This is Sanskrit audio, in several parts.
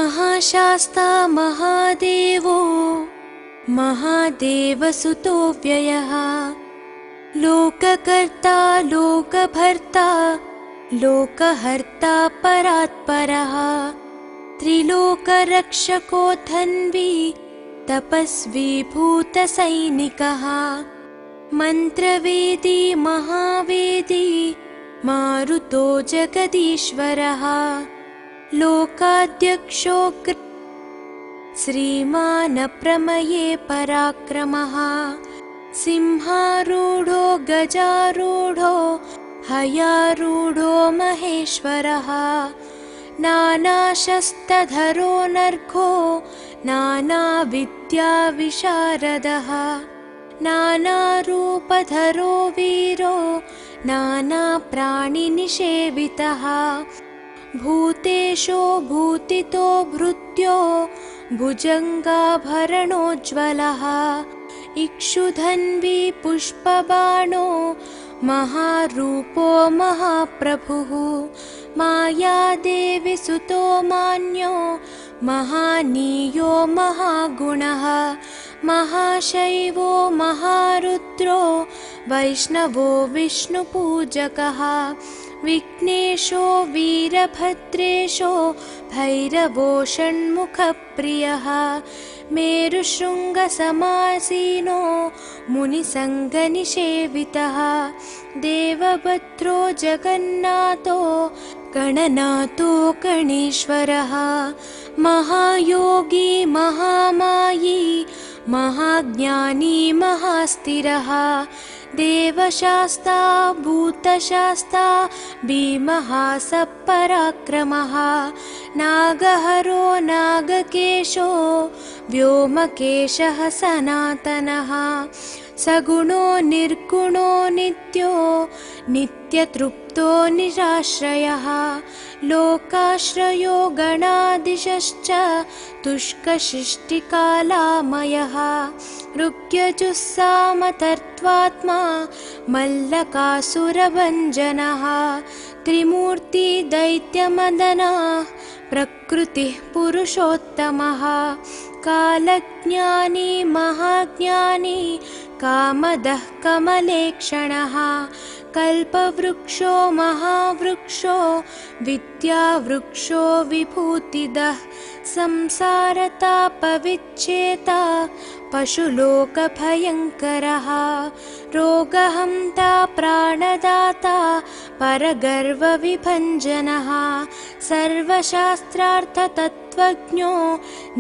महाशास्ता महादेवो महादेवसुतो व्ययः लोककर्ता लोकभर्ता लोकहर्ता परात्परः त्रिलोकरक्षको धन्वी तपस्वी भूतसैनिकः मन्त्रवेदी महावेदी मारुतो जगदीश्वरः लोकाध्यक्षो श्रीमान् प्रमये पराक्रमः सिंहारूढो गजारूढो हयारूढो महेश्वरः नानाशस्त्रधरो नर्घो नानाविद्याविशारदः नानारूपधरो वीरो नानाप्राणिनिषेवितः भूतेशो भूतितो भृत्यो भुजङ्गाभरणोज्ज्वलः इक्षुधन्वी पुष्पबाणो महारूपो महाप्रभुः मायादेवी सुतो मान्यो महानीयो महागुणः महाशैवो महारुद्रो वैष्णवो विष्णुपूजकः विघ्नेशो वीरभद्रेशो भैरवो षण्मुखप्रियः मेरुशृङ्गसमासीनो मुनिसङ्गनिषेवितः देवभद्रो जगन्नाथो गणनाथो गणेश्वरः महायोगी महामायी महाज्ञानी महास्थिरः देवशास्ता भूतशास्ता भीमः सपराक्रमः नागहरो नागकेशो व्योमकेशः सनातनः सगुणो निर्गुणो नित्यो नित्यतृप्तो निराश्रयः लोकाश्रयो गणाधीशश्च तुष्कशिष्टिकालामयः ऋग्यजुस्सामतर्त्वात्मा मल्लकासुरभञ्जनः त्रिमूर्ति दैत्यमदनः प्रकृतिः पुरुषोत्तमः कालज्ञानी महाज्ञानी कामदः कमलेक्षणः कल्पवृक्षो महावृक्षो विद्यावृक्षो विभूतिदः संसारतापविच्छेता पशुलोकभयङ्करः रोगहन्ता प्राणदाता परगर्वविभञ्जनः सर्वशास्त्रार्थतत्त्वज्ञो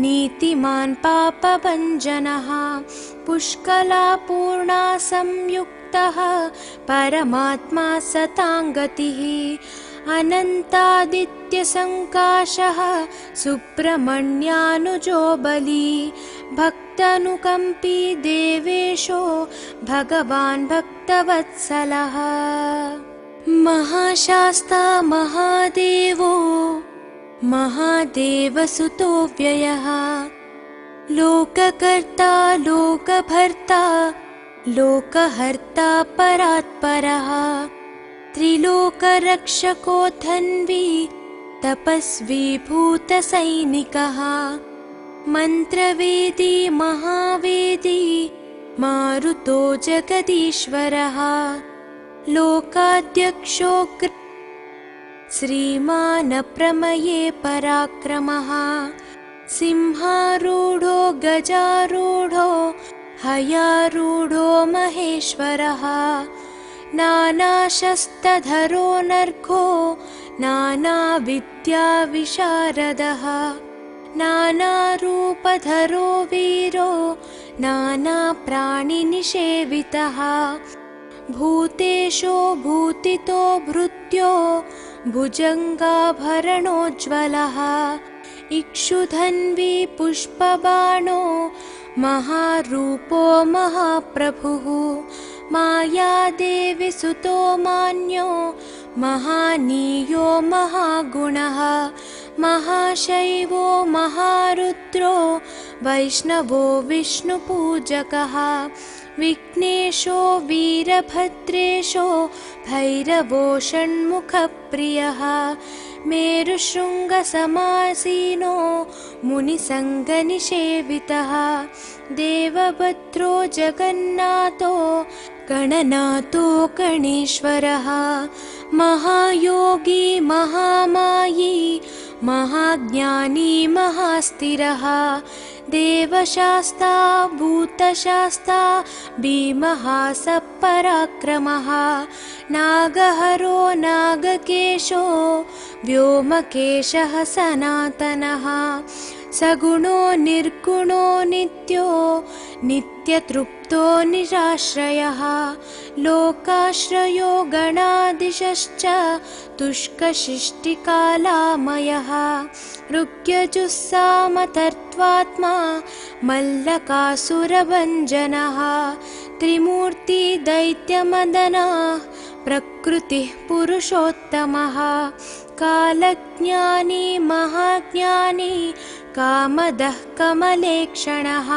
नीतिमान् पापभञ्जनः पुष्कलापूर्णा संयुक्तः परमात्मा सताङ्गतिः अनन्तादित्यसङ्काशः सुब्रह्मण्यानुजो बली भक्तानुकम्पी देवेशो भगवान् भक्तवत्सलः महाशास्ता महादेवो महादेवसुतो व्ययः लोककर्ता लोकभर्ता लोकहर्ता परात्परः त्रिलोकरक्षको धन्वी तपस्वी भूतसैनिकः मन्त्रवेदी महावेदी मारुतो जगदीश्वरः लोकाध्यक्षो श्रीमान् प्रमये पराक्रमः सिंहारूढो गजारूढो हयारूढो महेश्वरः नानाशस्त्रधरो नर्घो नानाविद्याविशारदः नानारूपधरो वीरो नानाप्राणिनिषेवितः भूतेशो भूतितो भृत्यो भुजङ्गाभरणोज्ज्वलः इक्षुधन्वी पुष्पबाणो महारूपो महाप्रभुः मायादेवी सुतो मान्यो महानीयो महागुणः महाशैवो महारुद्रो वैष्णवो विष्णुपूजकः विघ्नेशो वीरभद्रेशो भैरवो षण्मुखप्रियः मेरुशृङ्गसमासीनो मुनिसङ्गनिषेवितः देवभद्रो जगन्नाथो गणनाथो गणेश्वरः महायोगी महामायी महाज्ञानी महास्थिरः देवशास्ता भूतशास्ता भीमः सपराक्रमः नागहरो नागकेशो व्योमकेशः सनातनः सगुणो निर्गुणो नित्यो नित्यतृप्तो निराश्रयः लोकाश्रयो गणाधीशश्च तुष्कशिष्टिकालामयः ऋग्यजुस्सामतर्त्वात्मा मल्लकासुरभञ्जनः त्रिमूर्ति दैत्यमदनः प्रकृतिः पुरुषोत्तमः कालज्ञानी महाज्ञानी कामदः कमलेक्षणः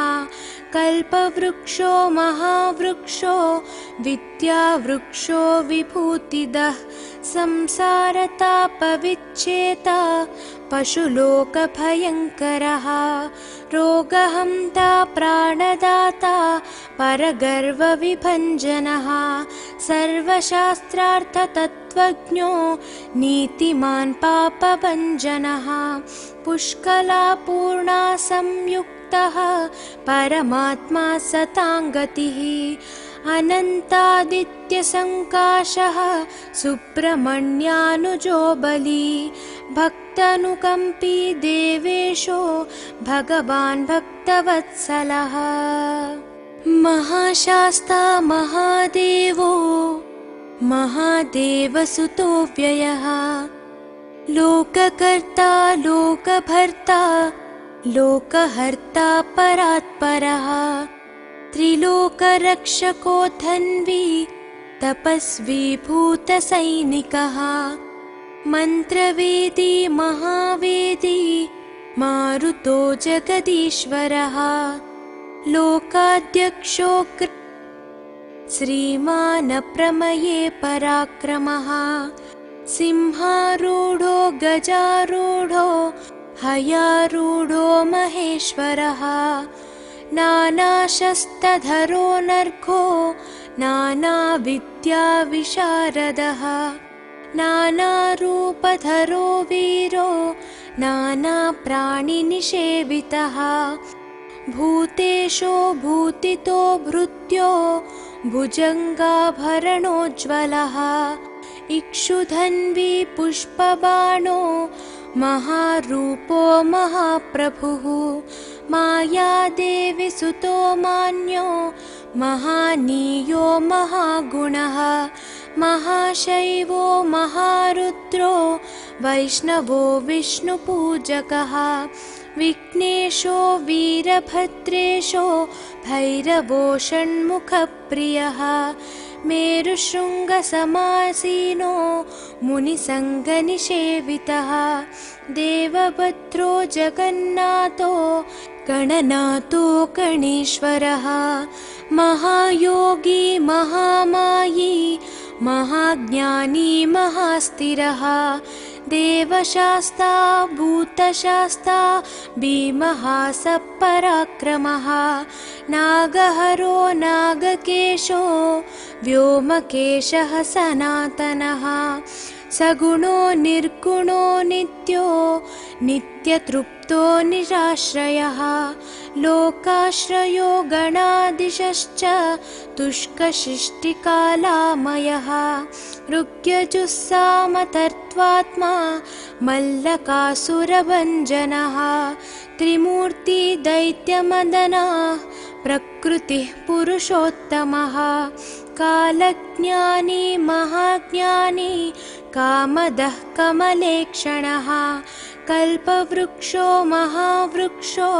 कल्पवृक्षो महावृक्षो विद्यावृक्षो विभूतिदः संसारतापविच्छेता पशुलोकभयङ्करः रोगहन्ता प्राणदाता परगर्वविभञ्जनः सर्वशास्त्रार्थतत्त्वज्ञो नीतिमान् पापभञ्जनः पुष्कलापूर्णा संयुक्तः परमात्मा सताङ्गतिः अनन्तादित्यसङ्काशः सुब्रह्मण्यानुजो बली भक्तानुकम्पी देवेशो भगवान् भक्तवत्सलः महाशास्ता महादेवो महादेवसुतो व्ययः लोककर्ता लोकभर्ता लोकहर्ता परात्परः त्रिलोकरक्षको धन्वी तपस्वी भूतसैनिकः मन्त्रवेदी महावेदी मारुतो जगदीश्वरः लोकाध्यक्षो श्रीमान् प्रमये पराक्रमः सिंहारूढो गजारूढो हयारूढो महेश्वरः नानाशस्त्रधरो नर्घो नानाविद्याविशारदः नानारूपधरो वीरो नानाप्राणिनिषेवितः भूतेशो भूतितो भृत्यो भुजङ्गाभरणोज्ज्वलः इक्षुधन्वी पुष्पबाणो महारूपो महाप्रभुः मायादेवी सुतो मान्यो महानीयो महागुणः महाशैवो महारुद्रो वैष्णवो विष्णुपूजकः विघ्नेशो वीरभद्रेशो भैरवो षण्मुखप्रियः मेरुशृङ्गसमासीनो मुनिसङ्गनिषेवितः देवभद्रो जगन्नाथो गणनाथो गणेश्वरः महायोगी महामायी महाज्ञानी महास्थिरः देवशास्ता भूतशास्ता भीमः सपराक्रमः नागहरो नागकेशो व्योमकेशः सनातनः सगुणो निर्गुणो नित्यो नित्यतृप्तो निराश्रयः लोकाश्रयो गणाधीशश्च तुष्कशिष्टिकालामयः ऋग्यजुस्सामतर्त्वात्मा मल्लकासुरभञ्जनः त्रिमूर्ति दैत्यमदनः प्रकृतिः पुरुषोत्तमः कालज्ञानी महाज्ञानी कामदः कमलेक्षणः कल्पवृक्षो महावृक्षो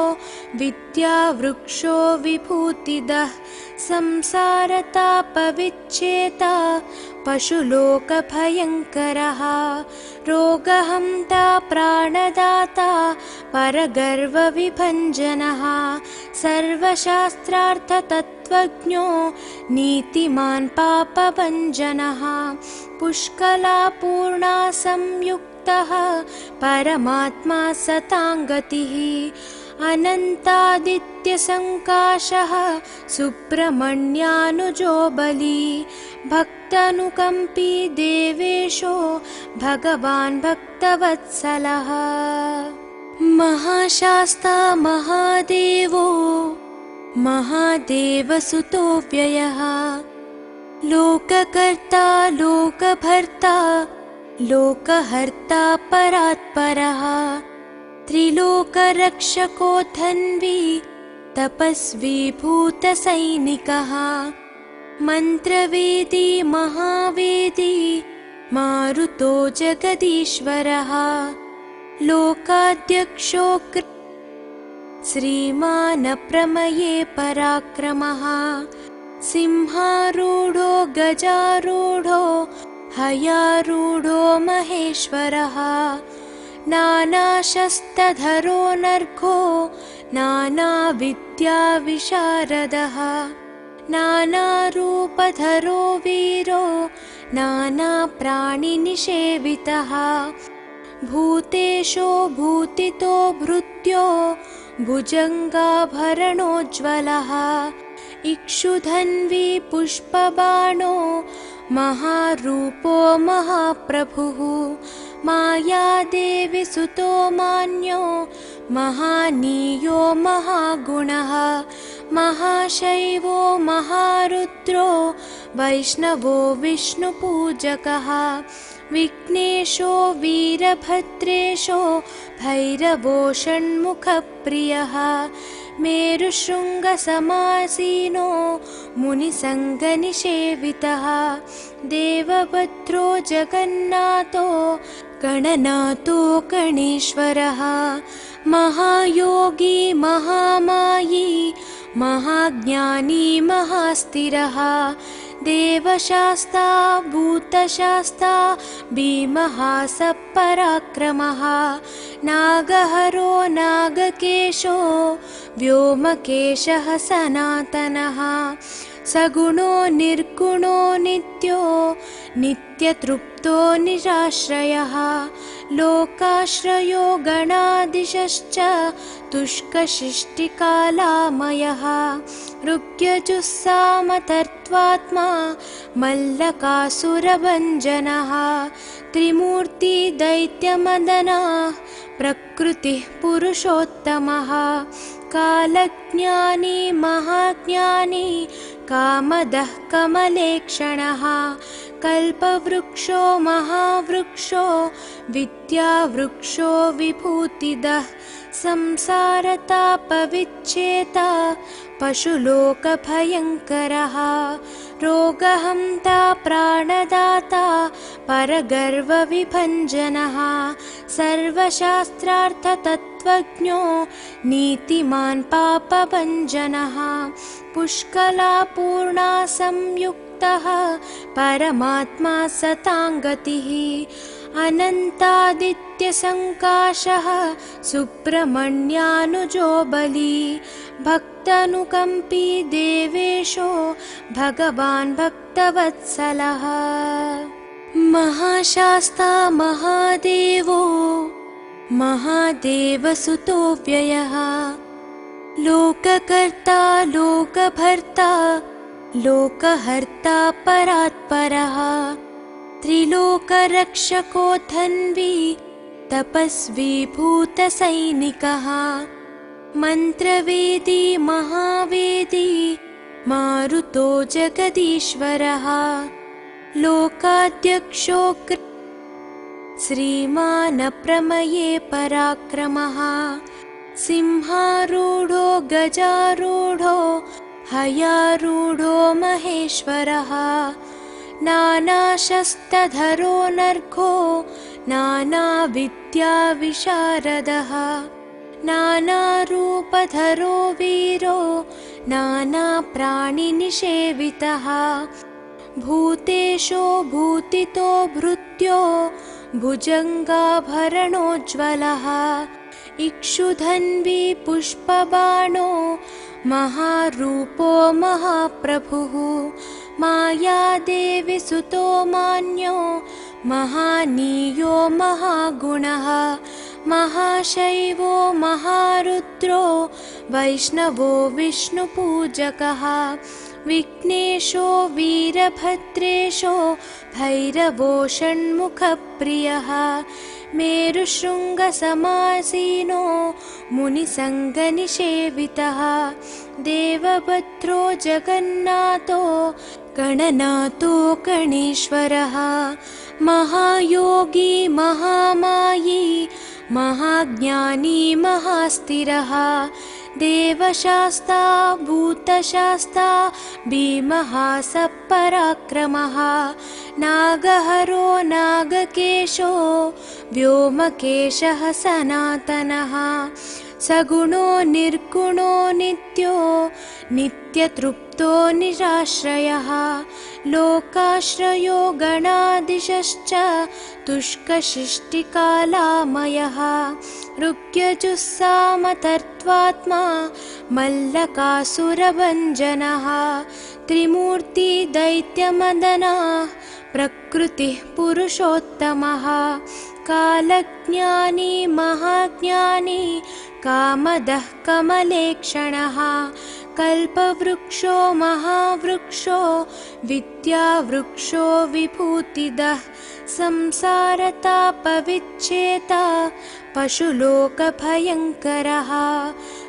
विद्यावृक्षो विभूतिदः संसारतापविच्छेता पशुलोकभयङ्करः रोगहन्ता प्राणदाता परगर्वविभञ्जनः सर्वशास्त्रार्थतत्त्वज्ञो नीतिमान् पापभञ्जनः पुष्कलापूर्णा संयुक्तः परमात्मा सताङ्गतिः अनन्तादित्यसङ्काशः सुब्रह्मण्यानुजो बली भक्तानुकम्पी देवेशो भगवान् भक्तवत्सलः महाशास्ता महादेवो महादेवसुतो व्ययः लोककर्ता लोकभर्ता लोकहर्ता परात्परः त्रिलोकरक्षको धन्वी तपस्वी भूतसैनिकः मन्त्रवेदी महावेदी मारुतो जगदीश्वरः लोकाध्यक्षो श्रीमान् प्रमये पराक्रमः सिंहारूढो गजारूढो हयारूढो महेश्वरः नानाशस्त्रधरो नर्घो नानाविद्याविशारदः नानारूपधरो वीरो नानाप्राणिनिषेवितः भूतेशो भूतितो भृत्यो भुजङ्गाभरणोज्ज्वलः इक्षुधन्वी पुष्पबाणो महारूपो महाप्रभुः मायादेवी सुतो मान्यो महानीयो महागुणः महाशैवो महारुद्रो वैष्णवो विष्णुपूजकः विघ्नेशो वीरभद्रेशो भैरवो षण्मुखप्रियः मेरुशृङ्गसमासीनो मुनिसङ्गनिषेवितः देवभद्रो जगन्नाथो गणनाथो गणेश्वरः महायोगी महामायी महाज्ञानी महास्थिरः देवशास्ता भूतशास्ता भीमः सपराक्रमः नागहरो नागकेशो व्योमकेशः सनातनः सगुणो निर्गुणो नित्यो नित्यतृप्तो निराश्रयः लोकाश्रयो गणाधीशश्च तुष्कशिष्टिकालामयः ऋग्यजुस्सामतर्त्वात्मा मल्लकासुरभञ्जनः त्रिमूर्ति दैत्यमदनः प्रकृतिः पुरुषोत्तमः कालज्ञानी महाज्ञानी कामदः कमलेक्षणः कल्पवृक्षो महावृक्षो विद्यावृक्षो विभूतिदः संसारतापविच्छेता पशुलोकभयङ्करः रोगहन्ता प्राणदाता परगर्वविभञ्जनः सर्वशास्त्रार्थतत्त्वज्ञो नीतिमान् पापभञ्जनः पुष्कलापूर्णा संयुक्तः परमात्मा सताङ्गतिः अनन्तादित्यसङ्काशः सुब्रह्मण्यानुजो बली भक्तानुकम्पी देवेशो भगवान् भक्तवत्सलः महाशास्ता महादेवो महादेवसुतो व्ययः लोककर्ता लोकभर्ता लोकहर्ता परात्परः त्रिलोकरक्षको धन्वी तपस्वी भूतसैनिकः मन्त्रवेदी महावेदी मारुतो जगदीश्वरः लोकाध्यक्षो श्रीमान् प्रमये पराक्रमः सिंहारूढो गजारूढो हयारूढो महेश्वरः नानाशस्त्रधरो नर्घो नानाविद्याविशारदः नानारूपधरो वीरो नानाप्राणिनिषेवितः भूतेशो भूतितो भृत्यो भुजङ्गाभरणोज्ज्वलः इक्षुधन्वी पुष्पबाणो महारूपो महाप्रभुः मायादेवी सुतो मान्यो महानीयो महागुणः महाशैवो महारुद्रो वैष्णवो विष्णुपूजकः विघ्नेशो वीरभद्रेशो भैरवो षण्मुखप्रियः मेरुशृङ्गसमासीनो मुनिसङ्गनिषेवितः देवभद्रो जगन्नाथो गणनाथो गणेश्वरः महायोगी महामायी महाज्ञानी महास्थिरः देवशास्ता भूतशास्ता भीमः सपराक्रमः नागहरो नागकेशो व्योमकेशः सनातनः सगुणो निर्गुणो नित्यो नित्यतृप्तो निराश्रयः लोकाश्रयो गणाधीशश्च तुष्कशिष्टिकालामयः ऋग्यजुस्सामतर्त्वात्मा मल्लकासुरभञ्जनः त्रिमूर्ति दैत्यमदनः प्रकृतिः पुरुषोत्तमः कालज्ञानी महाज्ञानी कामदः कमलेक्षणः कल्पवृक्षो महावृक्षो विद्यावृक्षो विभूतिदः संसारतापविच्छेता पशुलोकभयङ्करः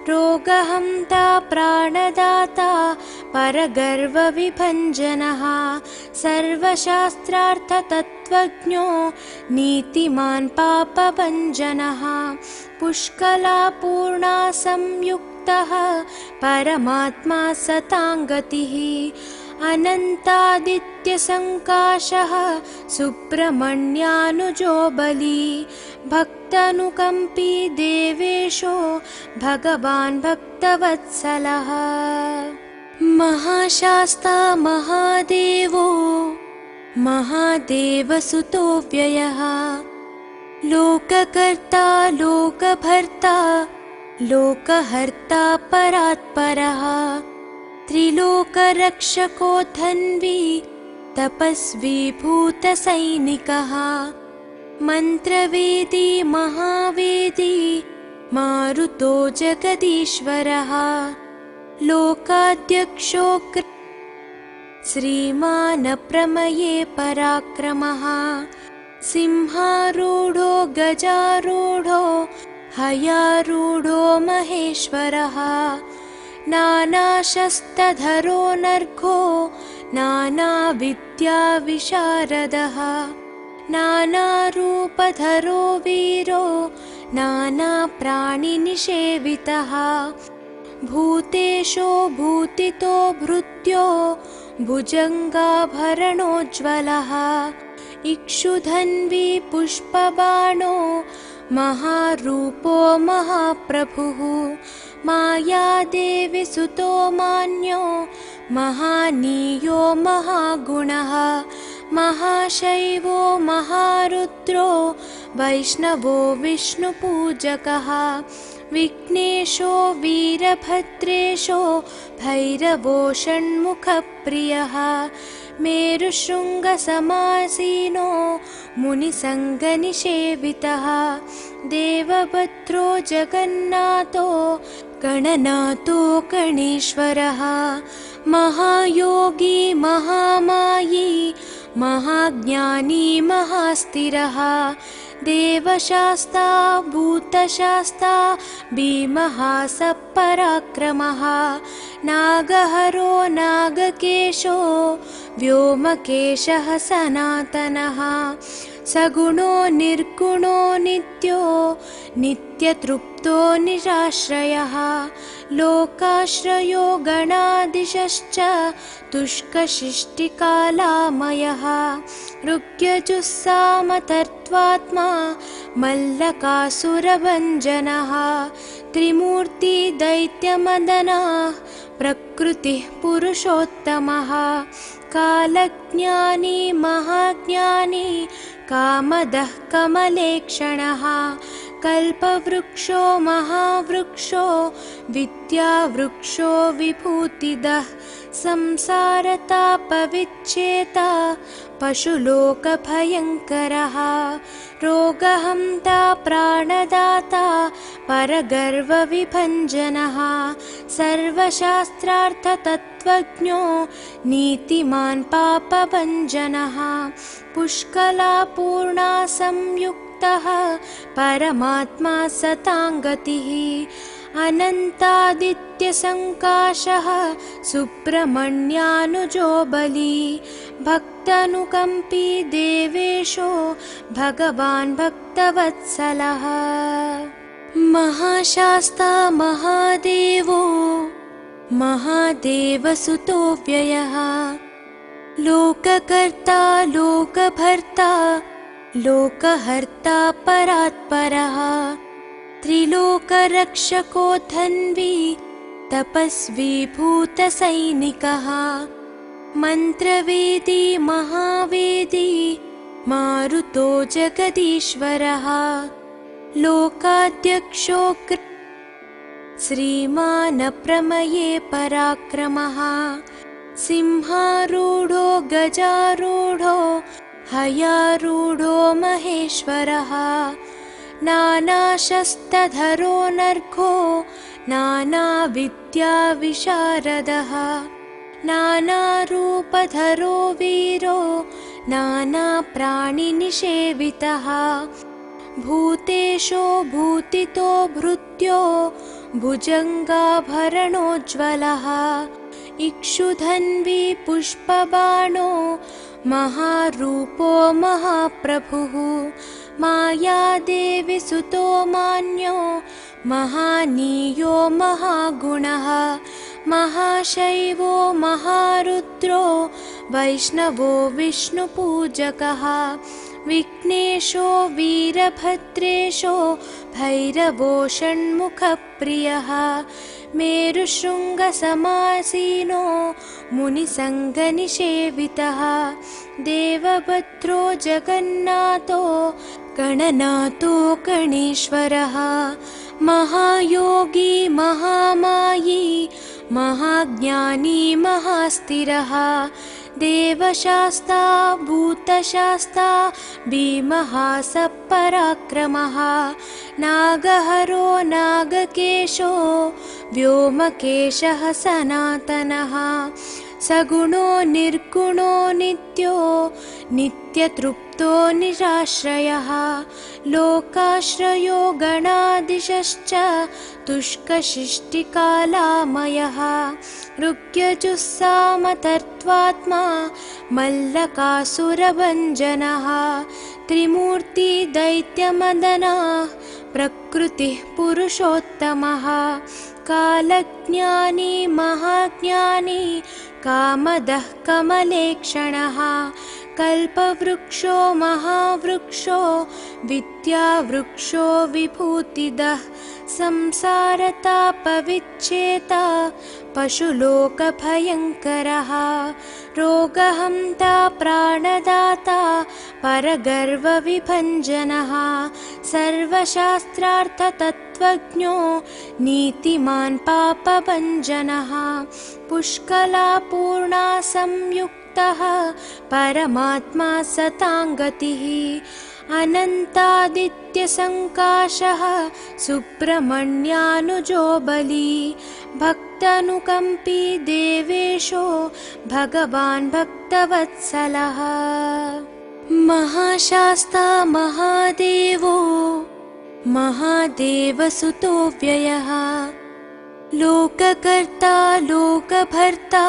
रोगहन्ता प्राणदाता परगर्वविभञ्जनः सर्वशास्त्रार्थतत्त्वज्ञो नीतिमान् पापभञ्जनः पुष्कलापूर्णा संयुक्तः परमात्मा सताङ्गतिः अनन्तादित्यसङ्काशः सुब्रह्मण्यानुजो बली भक्तानुकम्पी देवेशो भगवान् भक्तवत्सलः महाशास्ता महादेवो महादेवसुतो व्ययः लोककर्ता लोकभर्ता लोकहर्ता परात्परः त्रिलोकरक्षको धन्वी तपस्वी भूतसैनिकः मन्त्रवेदी महावेदी मारुतो जगदीश्वरः लोकाध्यक्षो श्रीमान् प्रमये पराक्रमः सिंहारूढो गजारूढो हयारूढो महेश्वरः नानाशस्त्रधरो नर्घो नानाविद्याविशारदः नानारूपधरो वीरो नानाप्राणिनिषेवितः भूतेशो भूतितो भृत्यो भुजङ्गाभरणोज्ज्वलः इक्षुधन्वी पुष्पबाणो महारूपो महाप्रभुः मायादेवी सुतो मान्यो महानीयो महागुणः महाशैवो महारुद्रो वैष्णवो विष्णुपूजकः विघ्नेशो वीरभद्रेशो भैरवो षण्मुखप्रियः मेरुशृङ्गसमासीनो मुनिसङ्गनिषेवितः देवभद्रो जगन्नाथो गणनाथो गणेश्वरः महायोगी महामायी महाज्ञानी महास्थिरः देवशास्ता भूतशास्ता भीमः सपराक्रमः नागहरो नागकेशो व्योमकेशः सनातनः सगुणो निर्गुणो नित्यो नित्यतृप्तो निराश्रयः लोकाश्रयो गणाधीशश्च तुष्कशिष्टिकालामयः ऋग्यजुस्सामतर्त्वात्मा मल्लकासुरभञ्जनः त्रिमूर्ति दैत्यमदनः प्रकृतिः पुरुषोत्तमः कालज्ञानी महाज्ञानी कामदः कमलेक्षणः कल्पवृक्षो महावृक्षो विद्यावृक्षो विभूतिदः संसारतापविच्छेता पशुलोकभयङ्करः रोगहन्ता प्राणदाता परगर्वविभञ्जनः सर्वशास्त्रार्थतत्त्वज्ञो नीतिमान् पापभञ्जनः पुष्कलापूर्णा संयुक्तः परमात्मा सताङ्गतिः अनन्तादित्यसङ्काशः सुब्रह्मण्यानुजो बली भक्तानुकम्पी देवेशो भगवान् भक्तवत्सलः महाशास्ता महादेवो महादेवसुतो व्ययः लोककर्ता लोकभर्ता लोकहर्ता परात्परः त्रिलोकरक्षको धन्वी तपस्वी भूतसैनिकः मन्त्रवेदी महावेदी मारुतो जगदीश्वरः लोकाध्यक्षो श्रीमान् प्रमये पराक्रमः सिंहारूढो गजारूढो हयारूढो महेश्वरः नानाशस्त्रधरो नर्घो नानाविद्याविशारदः नानारूपधरो वीरो नानाप्राणिनिषेवितः भूतेशो भूतितो भृत्यो भुजङ्गाभरणोज्ज्वलः इक्षुधन्वी पुष्पबाणो महारूपो महाप्रभुः मायादेवी सुतो मान्यो महानीयो महागुणः महाशैवो महारुद्रो वैष्णवो विष्णुपूजकः विघ्नेशो वीरभद्रेशो भैरवो षण्मुखप्रियः मेरुशृङ्गसमासीनो मुनिसङ्गनिषेवितः देवभद्रो जगन्नाथो गणनाथो गणेश्वरः महायोगी महामायी महाज्ञानी महास्थिरः देवशास्ता भूतशास्ता भीमः सपराक्रमः नागहरो नागकेशो व्योमकेशः सनातनः सगुणो निर्गुणो नित्यो नित्यतृप्तो निराश्रयः लोकाश्रयो गणाधीशश्च तुष्कशिष्टिकालामयः ऋग्यजुस्सामतर्त्वात्मा मल्लकासुरभञ्जनः त्रिमूर्ति दैत्यमदनः प्रकृतिः पुरुषोत्तमः कालज्ञानी महाज्ञानी कामदः कमलेक्षणः कल्पवृक्षो महावृक्षो विद्यावृक्षो विभूतिदः संसारतापविच्छेता पशुलोकभयङ्करः रोगहन्ता प्राणदाता परगर्वविभञ्जनः सर्वशास्त्रार्थतत्त्वज्ञो नीतिमान् पापभञ्जनः पुष्कलापूर्णा संयुक्तः परमात्मा सताङ्गतिः अनन्तादित्यसङ्काशः सुब्रह्मण्यानुजो बली भक्तानुकम्पी देवेशो भगवान् भक्तवत्सलः महाशास्ता महादेवो महादेवसुतो व्ययः लोककर्ता लोकभर्ता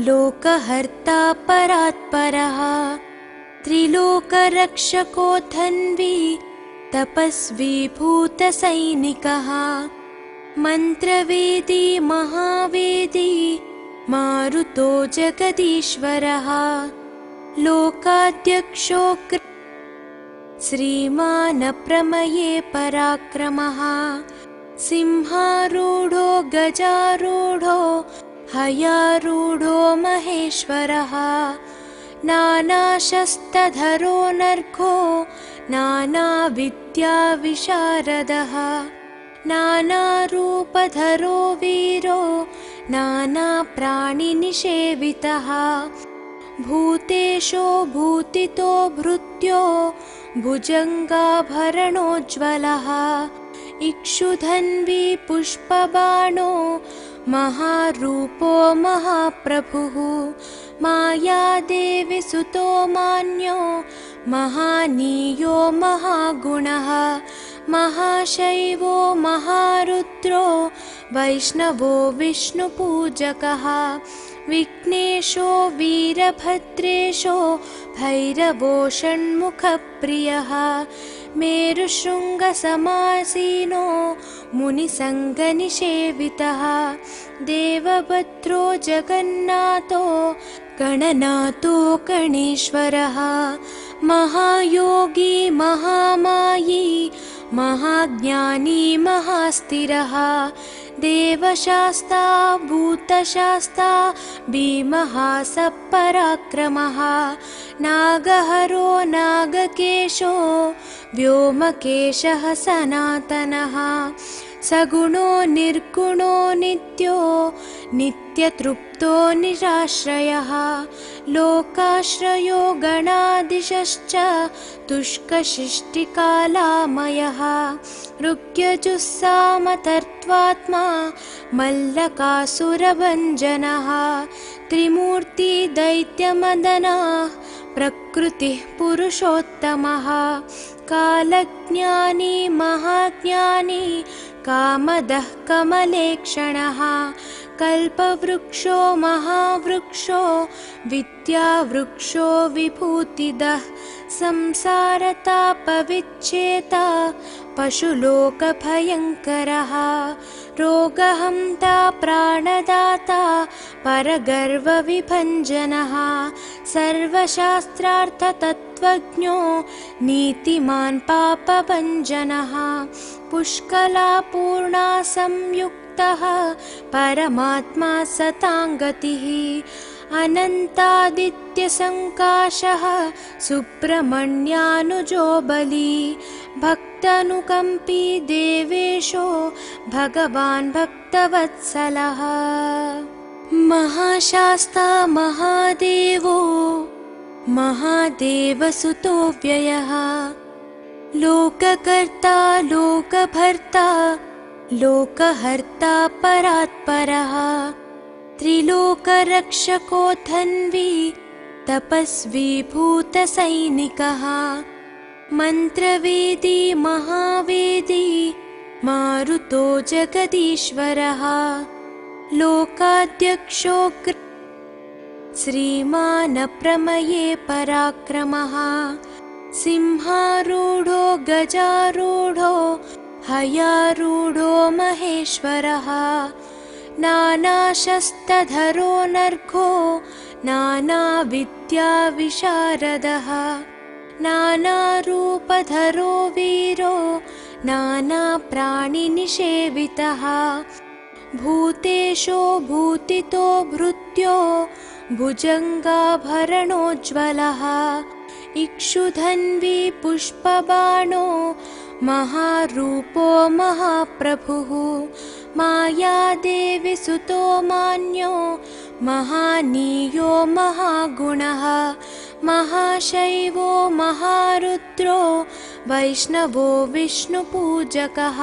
लोकहर्ता परात्परः त्रिलोकरक्षको धन्वी तपस्वी भूतसैनिकः मन्त्रवेदी महावेदी मारुतो जगदीश्वरः लोकाध्यक्षो श्रीमान् प्रमये पराक्रमः सिंहारूढो गजारूढो हयारूढो महेश्वरः नानाशस्त्रधरो नर्घो नानाविद्याविशारदः नानारूपधरो वीरो नानाप्राणिनिषेवितः भूतेशो भूतितो भृत्यो भुजङ्गाभरणोज्ज्वलः इक्षुधन्वी पुष्पबाणो महारूपो महाप्रभुः मायादेवी सुतो मान्यो महानीयो महागुणः महाशैवो महारुद्रो वैष्णवो विष्णुपूजकः विघ्नेशो वीरभद्रेशो भैरवो षण्मुखप्रियः मेरुशृङ्गसमासीनो मुनिसङ्गनिषेवितः देवभद्रो जगन्नाथो गणनाथो गणेश्वरः महायोगी महामायी महाज्ञानी महास्थिरः देवशास्ता भूतशास्ता भीमः सपराक्रमः नागहरो नागकेशो व्योमकेशः सनातनः सगुणो निर्गुणो नित्यो नित्यतृप्तो निराश्रयः लोकाश्रयो गणाधीशश्च तुष्कशिष्टिकालामयः ऋग्यजुस्सामतर्त्वात्मा मल्लकासुरभञ्जनः त्रिमूर्ति दैत्यमदनः प्रकृतिः पुरुषोत्तमः कालज्ञानी महाज्ञानी कामदः कमलेक्षणः कल्पवृक्षो महावृक्षो विद्यावृक्षो विभूतिदः संसारतापविच्छेता पशुलोकभयङ्करः रोगहन्ता प्राणदाता परगर्वविभञ्जनः सर्वशास्त्रार्थतत्त्वज्ञो नीतिमान् पापभञ्जनः पुष्कलापूर्णा संयुक्तः परमात्मा सताङ्गतिः अनन्तादित्यसङ्काशः सुब्रह्मण्यानुजो बली भक्तानुकम्पी देवेशो भगवान् भक्तवत्सलः महाशास्ता महादेवो महादेवसुतो व्ययः लोककर्ता लोकभर्ता लोकहर्ता परात्परः त्रिलोकरक्षको धन्वी तपस्वी भूतसैनिकः मन्त्रवेदी महावेदी मारुतो जगदीश्वरः लोकाध्यक्षो श्रीमान् प्रमये पराक्रमः सिंहारूढो गजारूढो हयारूढो महेश्वरः नानाशस्त्रधरो नर्घो नानाविद्याविशारदः नानारूपधरो वीरो नानाप्राणिनिषेवितः भूतेशो भूतितो भृत्यो भुजङ्गाभरणोज्ज्वलः इक्षुधन्वी पुष्पबाणो महारूपो महाप्रभुः मायादेवी सुतो मान्यो महानीयो महागुणः महाशैवो महारुद्रो वैष्णवो विष्णुपूजकः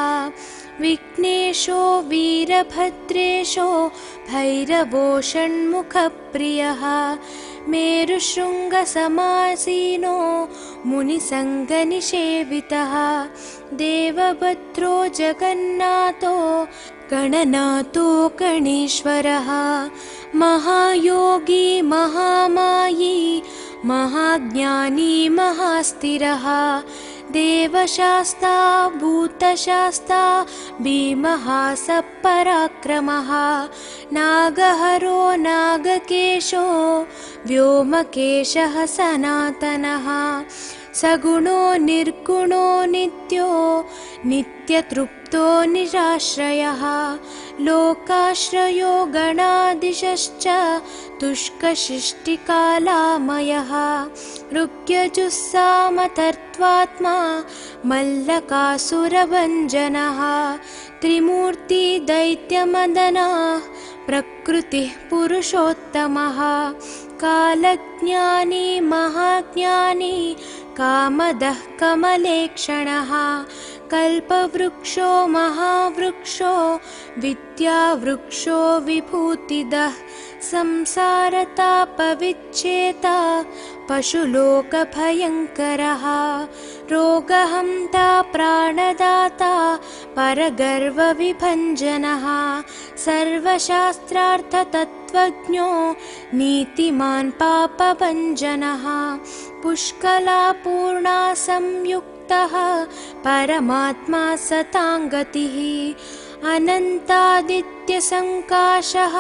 विघ्नेशो वीरभद्रेशो भैरवो षण्मुखप्रियः मेरुशृङ्गसमासीनो मुनिसङ्गनिषेवितः देवभद्रो जगन्नाथो गणनाथो गणेश्वरः महायोगी महामायी महाज्ञानी महास्थिरः देवशास्ता भूतशास्ता भीमः सपराक्रमः नागहरो नागकेशो व्योमकेशः सनातनः सगुणो निर्गुणो नित्यो नित्यतृप्तो निराश्रयः लोकाश्रयो गणादिशश्च तुष्कशिष्टिकालामयः ऋग्यजुस्सामतर्त्वात्मा मल्लकासुरभञ्जनः त्रिमूर्तिदैत्यमदनः प्रकृतिः पुरुषोत्तमः कालज्ञानी महाज्ञानी कामदः कमलेक्षणः कल्पवृक्षो महावृक्षो विद्यावृक्षो विभूतिदः संसारतापविच्छेता पशुलोकभयङ्करः रोगहन्ता प्राणदाता परगर्वविभञ्जनः सर्वशास्त्रार्थतत्त्वज्ञो नीतिमान् पापभञ्जनः पुष्कलापूर्णा संयुक्तः परमात्मा सताङ्गतिः अनन्तादित्यसङ्काशः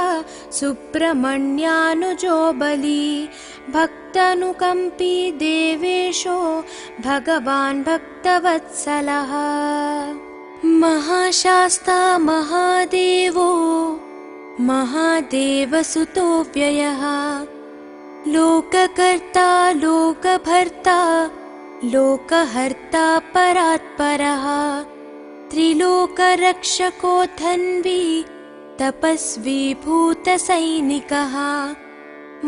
सुब्रह्मण्यानुजो बली भक्तानुकम्पी देवेशो भगवान् भक्तवत्सलः महाशास्ता महादेवो महादेवसुतो व्ययः लोककर्ता लोकभर्ता लोकहर्ता परात्परः त्रिलोकरक्षको धन्वी तपस्वी भूतसैनिकः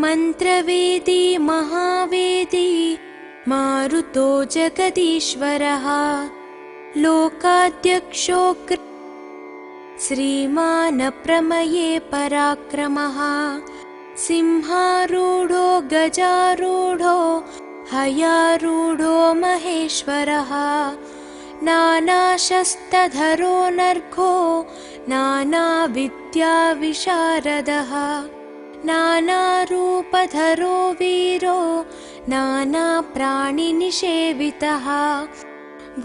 मन्त्रवेदी महावेदी मारुतो जगदीश्वरः लोकाध्यक्षो श्रीमान् प्रमये पराक्रमः सिंहारूढो गजारूढो हयारूढो महेश्वरः नानाशस्त्रधरो नर्घो नानाविद्याविशारदः नानारूपधरो वीरो नानाप्राणिनिषेवितः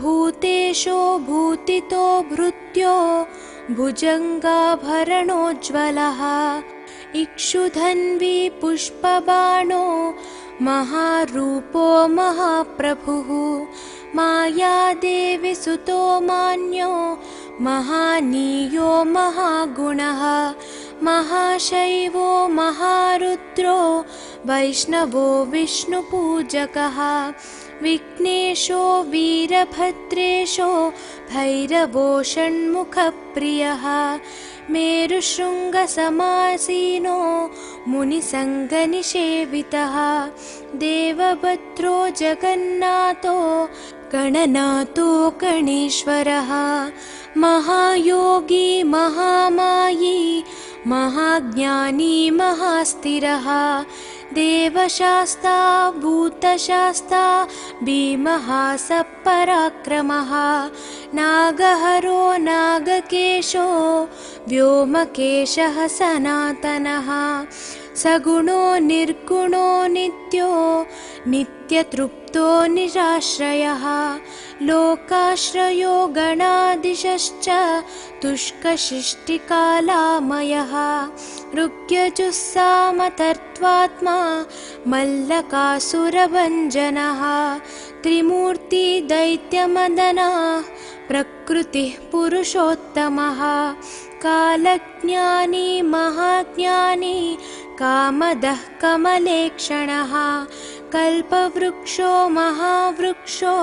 भूतेशो भूतितो भृत्यो भुजङ्गाभरणोज्ज्वलः इक्षुधन्वी पुष्पबाणो महारूपो महाप्रभुः मायादेवी सुतो मान्यो महानीयो महागुणः महाशैवो महारुद्रो वैष्णवो विष्णुपूजकः विघ्नेशो वीरभद्रेशो भैरवो षण्मुखप्रियः मेरुशृङ्गसमासीनो मुनिसङ्गनिषेवितः देवभद्रो जगन्नाथो गणनाथो गणेश्वरः महायोगी महामायी महाज्ञानी महास्थिरः देवशास्ता भूतशास्ता भीमः सपराक्रमः नागहरो नागकेशो व्योमकेशः सनातनः सगुणो निर्गुणो नित्यो नित्यतृप्तो निराश्रयः लोकाश्रयो गणादिशश्च तुष्कशिष्टिकालामयः ऋग्यजुस्सामतर्त्वात्मा मल्लकासुरभञ्जनः त्रिमूर्तिदैत्यमदनः प्रकृतिः पुरुषोत्तमः कालज्ञानी महाज्ञानी कामदः कमलेक्षणः कल्पवृक्षो महावृक्षो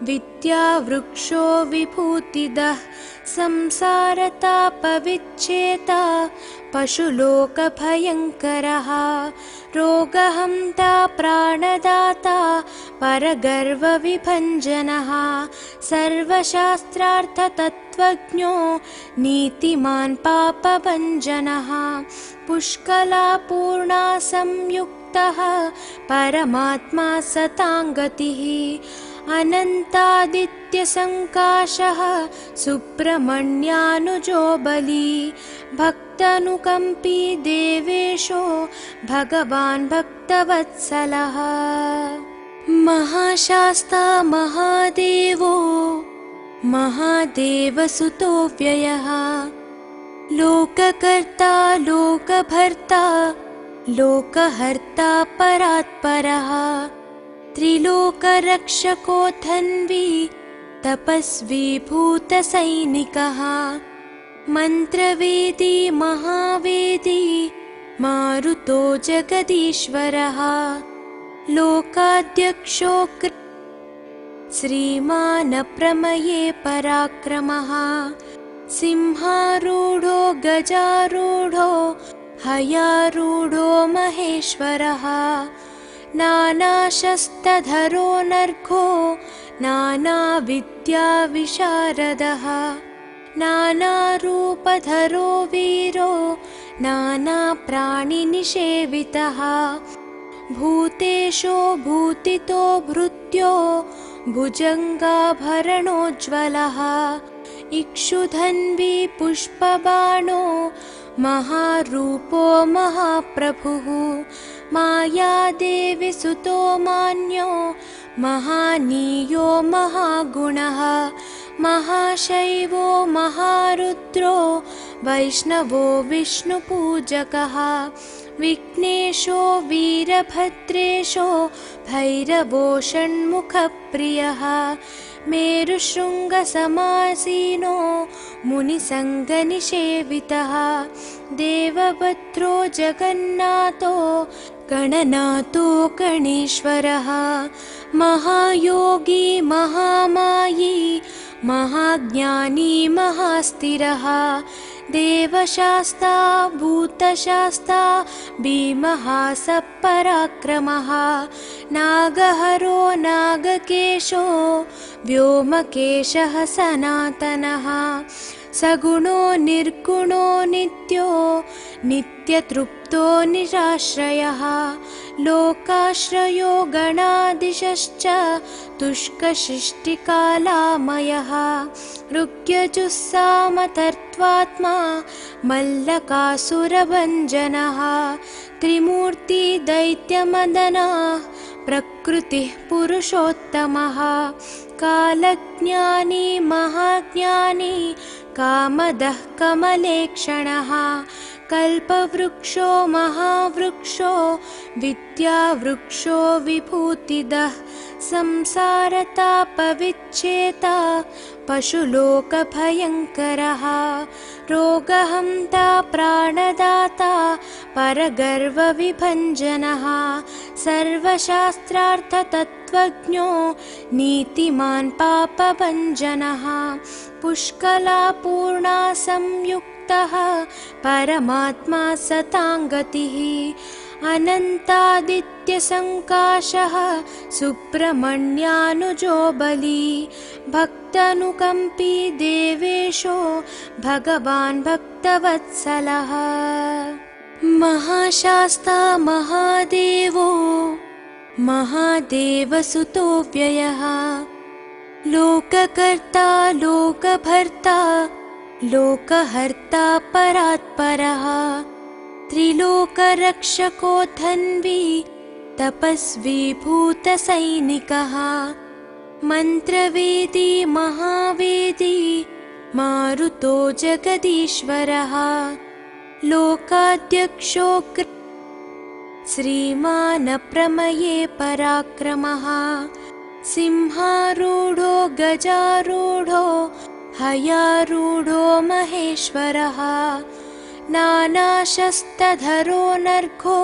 विद्यावृक्षो विभूतिदः संसारतापविच्छेता पशुलोकभयङ्करः रोगहन्ता प्राणदाता परगर्वविभञ्जनः सर्वशास्त्रार्थतत्त्वज्ञो नीतिमान् पापभञ्जनः पुष्कलापूर्णा संयुक्तः परमात्मा सताङ्गतिः अनन्तादित्यसङ्काशः सुब्रह्मण्यानुजो बली भक्तानुकम्पी देवेशो भगवान् भक्तवत्सलः महाशास्ता महादेवो महादेवसुतो व्ययः लोककर्ता लोकभर्ता लोकहर्ता परात्परः त्रिलोकरक्षको धन्वी तपस्वी भूतसैनिकः मन्त्रवेदी महावेदी मारुतो जगदीश्वरः लोकाध्यक्षो श्रीमान् प्रमये पराक्रमः सिंहारूढो गजारूढो हयारूढो महेश्वरः नानाशस्त्रधरो नर्घो नानाविद्याविशारदः नानारूपधरो वीरो नानाप्राणिनिषेवितः भूतेशो भूतितो भृत्यो भुजङ्गाभरणोज्ज्वलः इक्षुधन्वी पुष्पबाणो महारूपो महाप्रभुः मायादेवी सुतो मान्यो महानीयो महागुणः महाशैवो महारुद्रो वैष्णवो विष्णुपूजकः विघ्नेशो वीरभद्रेशो भैरवो षण्मुखप्रियः मेरुशृङ्गसमासीनो मुनिसङ्गनिषेवितः देवभद्रो जगन्नाथो गणनाथो गणेश्वरः महायोगी महामायी महाज्ञानी महास्थिरः देवशास्ता भूतशास्ता भीमः सपराक्रमः नागहरो नागकेशो व्योमकेशः सनातनः सगुणो निर्गुणो नित्यो नित्यतृप्तो निराश्रयः लोकाश्रयो गणाधीशश्च तुष्कशिष्टिकालामयः ऋग्यजुस्सामतर्त्वात्मा मल्लकासुरभञ्जनः त्रिमूर्ति दैत्यमदनः प्रकृतिः पुरुषोत्तमः कालज्ञानी महाज्ञानी कामदः कमलेक्षणः कल्पवृक्षो महावृक्षो विद्यावृक्षो विभूतिदः संसारतापविच्छेता पशुलोकभयङ्करः रोगहन्ता प्राणदाता परगर्वविभञ्जनः सर्वशास्त्रार्थतत्त्वज्ञो नीतिमान् पापभञ्जनः पुष्कलापूर्णा संयुक्तः परमात्मा सताङ्गतिः अनन्तादित्यसङ्काशः सुब्रह्मण्यानुजो बली भक्तानुकम्पी देवेशो भगवान् भक्तवत्सलः महाशास्ता महादेवो महादेवसुतो व्ययः लोककर्ता लोकभर्ता लोकहर्ता परात्परः त्रिलोकरक्षको धन्वी तपस्वी भूतसैनिकः मन्त्रवेदी महावेदी मारुतो जगदीश्वरः लोकाध्यक्षो श्रीमान् प्रमये पराक्रमः सिंहारूढो गजारूढो हयारूढो महेश्वरः नानाशस्त्रधरो नर्घो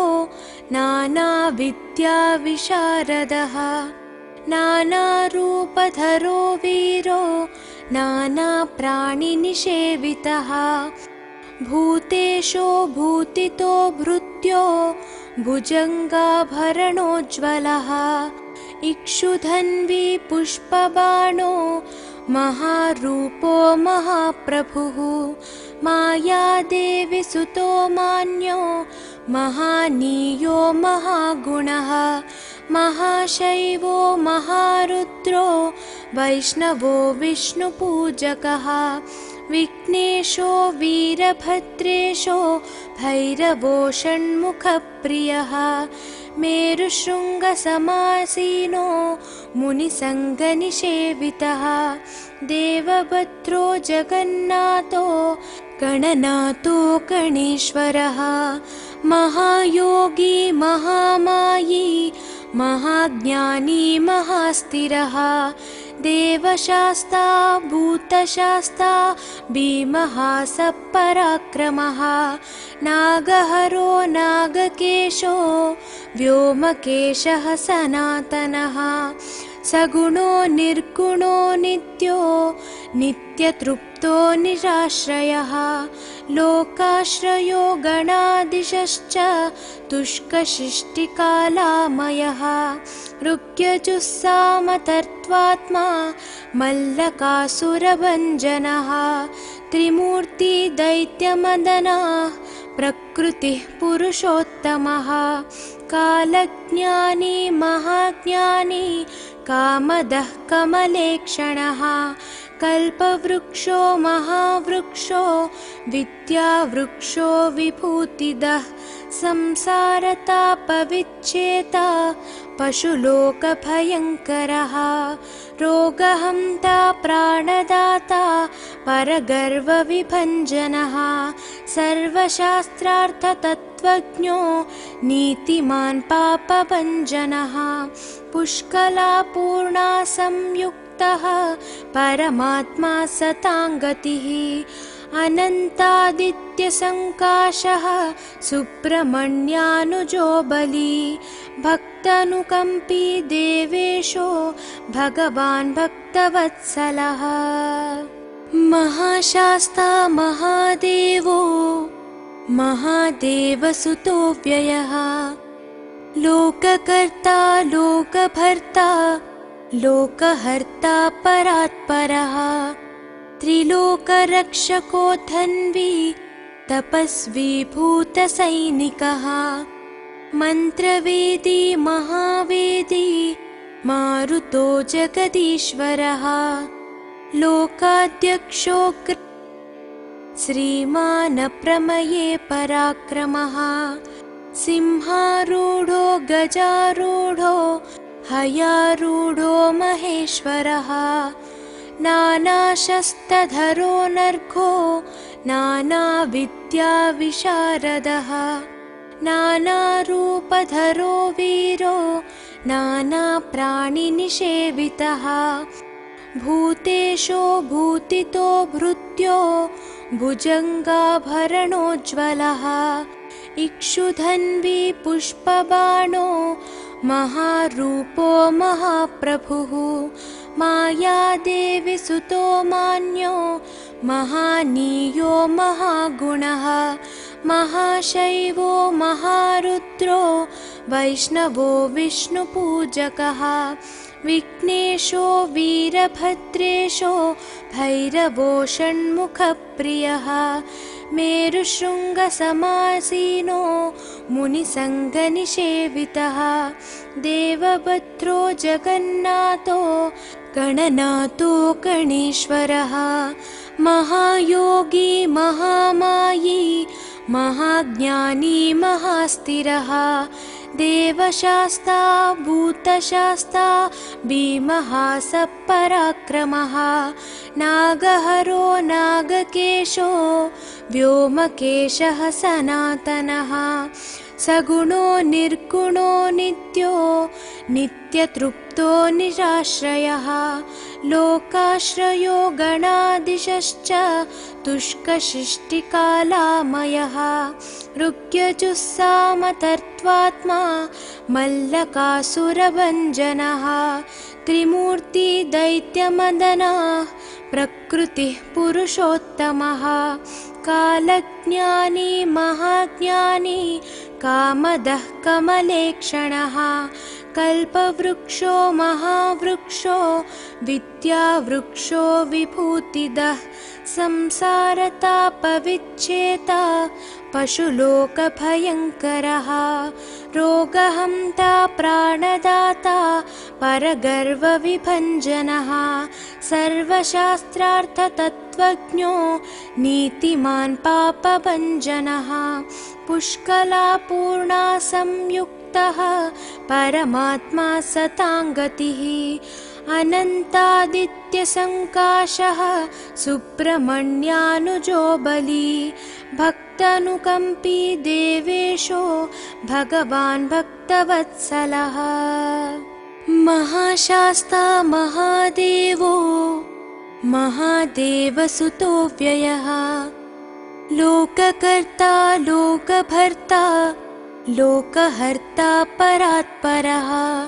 नानाविद्याविशारदः नानारूपधरो वीरो नानाप्राणिनिषेवितः भूतेशो भूतितो भृत्यो भुजङ्गाभरणोज्ज्वलः इक्षुधन्वी पुष्पबाणो महारूपो महाप्रभुः मायादेवी सुतो मान्यो महानीयो महागुणः महाशैवो महारुद्रो वैष्णवो विष्णुपूजकः विघ्नेशो वीरभद्रेशो भैरवो षण्मुखप्रियः मेरुशृङ्गसमासीनो मुनिसङ्गनिषेवितः देवभद्रो जगन्नाथो गणनाथो गणेश्वरः महायोगी महामायी महाज्ञानी महास्थिरः देवशास्ता भूतशास्ता भीमः सपराक्रमः नागहरो नागकेशो व्योमकेशः सनातनः सगुणो निर्गुणो नित्यो नित्यतृप्तो निराश्रयः लोकाश्रयो गणादिशश्च तुष्कशिष्टिकालामयः ऋग्यजुस्सामतर्त्वात्मा मल्लकासुरभञ्जनः त्रिमूर्ति दैत्यमदनः प्रकृतिः पुरुषोत्तमः कालज्ञानी महाज्ञानी कामदः कमलेक्षणः कल्पवृक्षो महावृक्षो विद्यावृक्षो विभूतिदः संसारतापविच्छेता पशुलोकभयङ्करः रोगहन्ता प्राणदाता परगर्वविभञ्जनः सर्वशास्त्रार्थतत्त्वज्ञो नीतिमान् पापभञ्जनः पुष्कलापूर्णा संयुक्तः परमात्मा सताङ्गतिः अनन्तादित्यसङ्काशः सुब्रह्मण्यानुजो बली भक्तानुकम्पी देवेशो भगवान् भक्तवत्सलः महाशास्ता महादेवो महादेवसुतो व्ययः लोककर्ता लोकभर्ता लोकहर्ता परात्परः त्रिलोकरक्षको धन्वी तपस्वी भूतसैनिकः मन्त्रवेदी महावेदी मारुतो जगदीश्वरः लोकाध्यक्षो श्रीमान् प्रमये पराक्रमः सिंहारूढो गजारूढो हयारूढो महेश्वरः नानाशस्त्रधरो नर्घो नानाविद्याविशारदः नानारूपधरो वीरो नानाप्राणिनिषेवितः भूतेशो भूतितो भृत्यो भुजङ्गाभरणोज्ज्वलः इक्षुधन्वी पुष्पबाणो महारूपो महाप्रभुः मायादेवी सुतो मान्यो महानीयो महागुणः महाशैवो महारुद्रो वैष्णवो विष्णुपूजकः विघ्नेशो वीरभद्रेशो भैरवो षण्मुखप्रियः मेरुशृङ्गसमासीनो मुनिसङ्गनिषेवितः देवभद्रो जगन्नाथो गणनाथो गणेश्वरः महायोगी महामायी महाज्ञानी महास्थिरः देवशास्ता भूतशास्ता भीमः सपराक्रमः नागहरो नागकेशो व्योमकेशः सनातनः सगुणो निर्गुणो नित्यो नित्यतृप्तो निराश्रयः लोकाश्रयो गणादिशश्च तुष्कशिष्टिकालामयः ऋग्यजुस्सामतर्त्वात्मा मल्लकासुरभञ्जनः त्रिमूर्ति दैत्यमदनः प्रकृतिः पुरुषोत्तमः कालज्ञानी महाज्ञानी कामदः कमलेक्षणः कल्पवृक्षो महावृक्षो विद्यावृक्षो विभूतिदः संसारतापविच्छेता पशुलोकभयङ्करः रोगहन्ता प्राणदाता परगर्वविभञ्जनः सर्वशास्त्रार्थतत्त्वज्ञो नीतिमान् पापभञ्जनः पुष्कलापूर्णा संयुक्तः परमात्मा सताङ्गतिः अनन्तादित्यसङ्काशः सुब्रह्मण्यानुजो बली भक्त भक्तानुकम्पी देवेशो भगवान् भक्तवत्सलः। महाशास्ता महादेवो महादेवसुतो व्ययः। लोककर्ता लोकभर्ता लोकहर्ता परात्परः।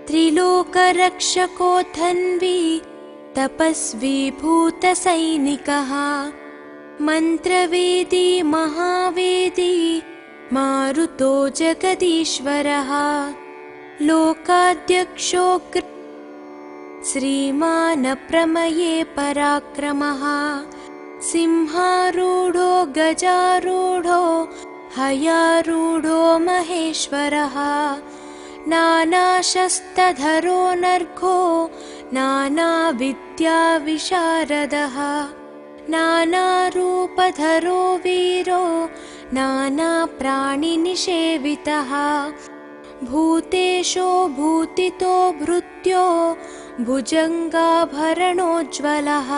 त्रिलोकरक्षको धन्वी तपस्वी भूतसैनिकः। मन्त्रवेदी महावेदी मारुतो जगदीश्वरः। लोकाध्यक्षो श्रीमान् प्रमये पराक्रमः। सिंहारूढो गजारूढो हयारूढो महेश्वरः। नानाशस्त्रधरो नर्घो नानाविद्याविशारदः। नानारूपधरो वीरो नानाप्राणिनिषेवितः। भूतेशो भूतितो भृत्यो भुजङ्गाभरणोज्ज्वलः।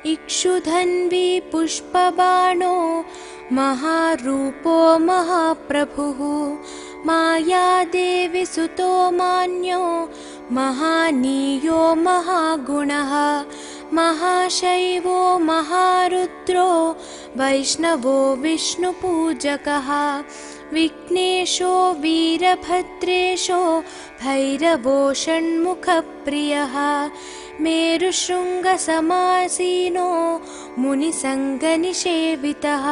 इक्षुधन्वी पुष्पबाणो महारूपो महाप्रभुः। मायादेवी सुतो मान्यो महानीयो महागुणः। महाशैवो महारुद्रो वैष्णवो विष्णुपूजकः। विघ्नेशो वीरभद्रेशो भैरवो षण्मुखप्रियः। मेरुशृङ्गसमासीनो मुनिसङ्गनिषेवितः।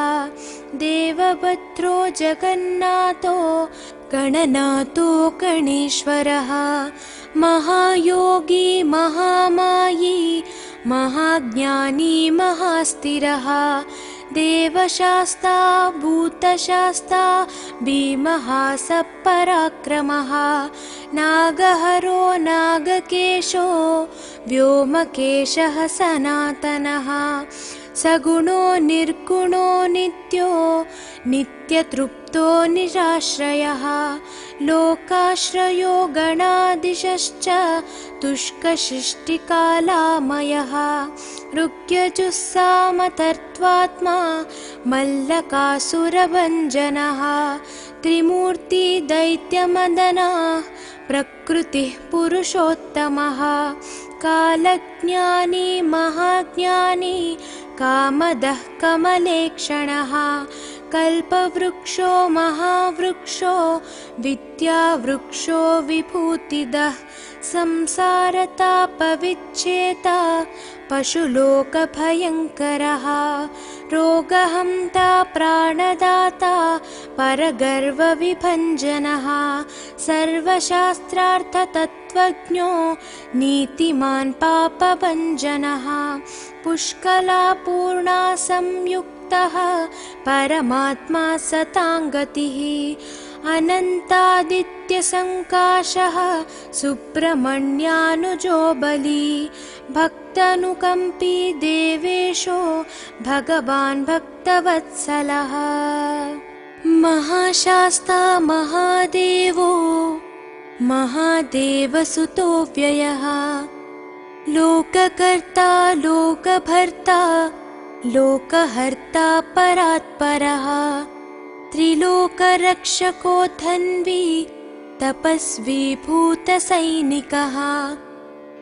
देवभद्रो जगन्नाथो गणनाथो गणेश्वरः। महायोगी महामायी महाज्ञानी महास्थिरः। देवशास्ता भूतशास्ता भीमः सपराक्रमः। नागहरो नागकेशो व्योमकेशः सनातनः। सगुणो निर्गुणो नित्यो नित्यतृप्तो निराश्रयः। लोकाश्रयो गणाधीशश्च तुष्कशिष्टिकालामयः। ऋग्यजुस्सामतर्त्वात्मा मल्लकासुरभञ्जनः। त्रिमूर्ति दैत्यमदनः प्रकृतिः पुरुषोत्तमः। कालज्ञानी महाज्ञानी कामदः कमलेक्षणः। कल्पवृक्षो महावृक्षो विद्यावृक्षो विभूतिदः। संसारतापविच्छेता पशुलोकभयङ्करः। रोगहन्ता प्राणदाता परगर्वविभञ्जनः। सर्वशास्त्रार्थतत्त्वज्ञो नीतिमान् पापभञ्जनः। पुष्कलापूर्णा संयुक्तः परमात्मा सताङ्गतिः। अनन्तादित्यसङ्काशः सुब्रह्मण्यानुजो बली। भक्तानुकम्पी देवेशो भगवान् भक्तवत्सलः। महाशास्ता महादेवो महादेवसुतो व्ययः। लोककर्ता लोकभर्ता लोकहर्ता परात्परः। त्रिलोकरक्षको धन्वी तपस्वी भूतसैनिकः।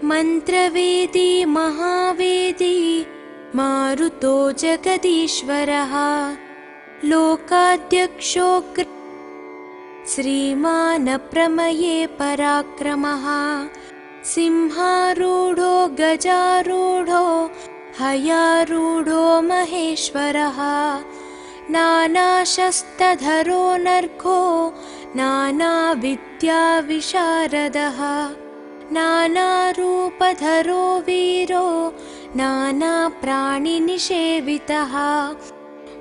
मन्त्रवेदी महावेदी मारुतो जगदीश्वरः। लोकाध्यक्षो श्रीमान् प्रमये पराक्रमः। सिंहारूढो गजारूढो हयारूढो महेश्वरः। नानाशस्त्रधरो नर्घो नानाविद्याविशारदः। नानारूपधरो वीरो नानाप्राणिनिषेवितः।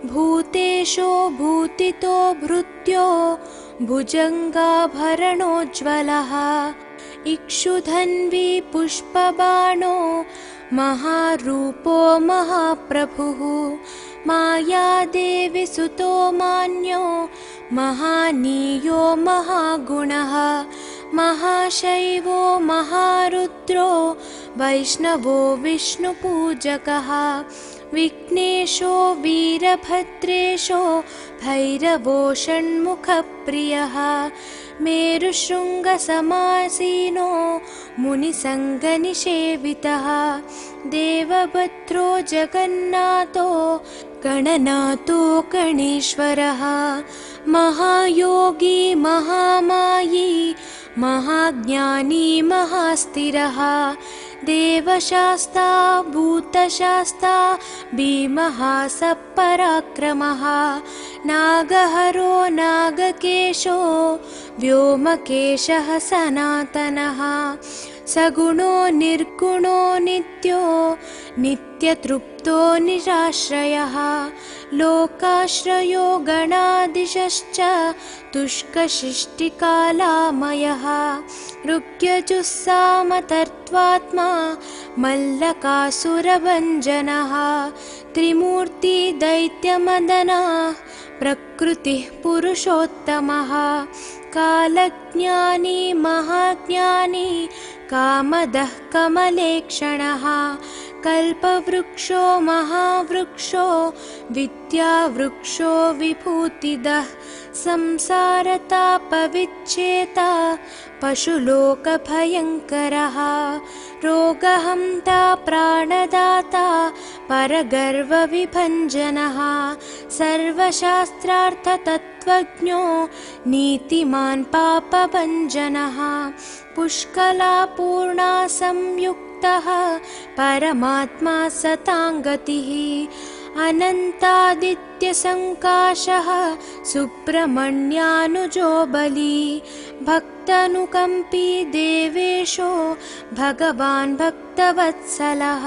भूतेशो भूतितो भृत्यो भुजङ्गाभरणोज्ज्वलः। इक्षुधन्वी पुष्पबाणो महारूपो महाप्रभुः। मायादेवी सुतो मान्यो महानीयो महागुणः। महाशैवो महारुद्रो वैष्णवो विष्णुपूजकः। विघ्नेशो वीरभद्रेशो भैरवो षण्मुखप्रियः मेरुशृङ्गसमासीनो मुनिसङ्गनिषेवितः देवभद्रो जगन्नाथो गणनाथो गणेश्वरः महायोगी महामायी महाज्ञानी महास्थिरः देवशास्ता भूतशास्ता भीमः सपराक्रमः नागहरो नागकेशो व्योमकेशः सनातनः सगुणो निर्गुणो नित्यो नित्यतृप्तो निराश्रयः लोकाश्रयो गणाधीशश्च तुष्कशिष्टिकालामयः ऋग्यजुस्सामतर्त्वात्मा मल्लकासुरभञ्जनः त्रिमूर्ति दैत्यमदनः प्रकृतिः पुरुषोत्तमः कालज्ञानी महाज्ञानी कामदः कमलेक्षणः कल्पवृक्षो महावृक्षो विद्यावृक्षो विभूतिदः संसारतापविच्छेता पशुलोकभयङ्करः रोगहन्ता प्राणदाता परगर्वविभञ्जनः सर्वशास्त्रार्थतत्त्वज्ञो नीतिमान् पापभञ्जनः पुष्कलापूर्णा संयुक्तः परमात्मा सताङ्गतिः अनन्तादित्यसङ्काशः सुब्रह्मण्यानुजो बली भक्तानुकम्पी देवेशो भगवान् भक्तवत्सलः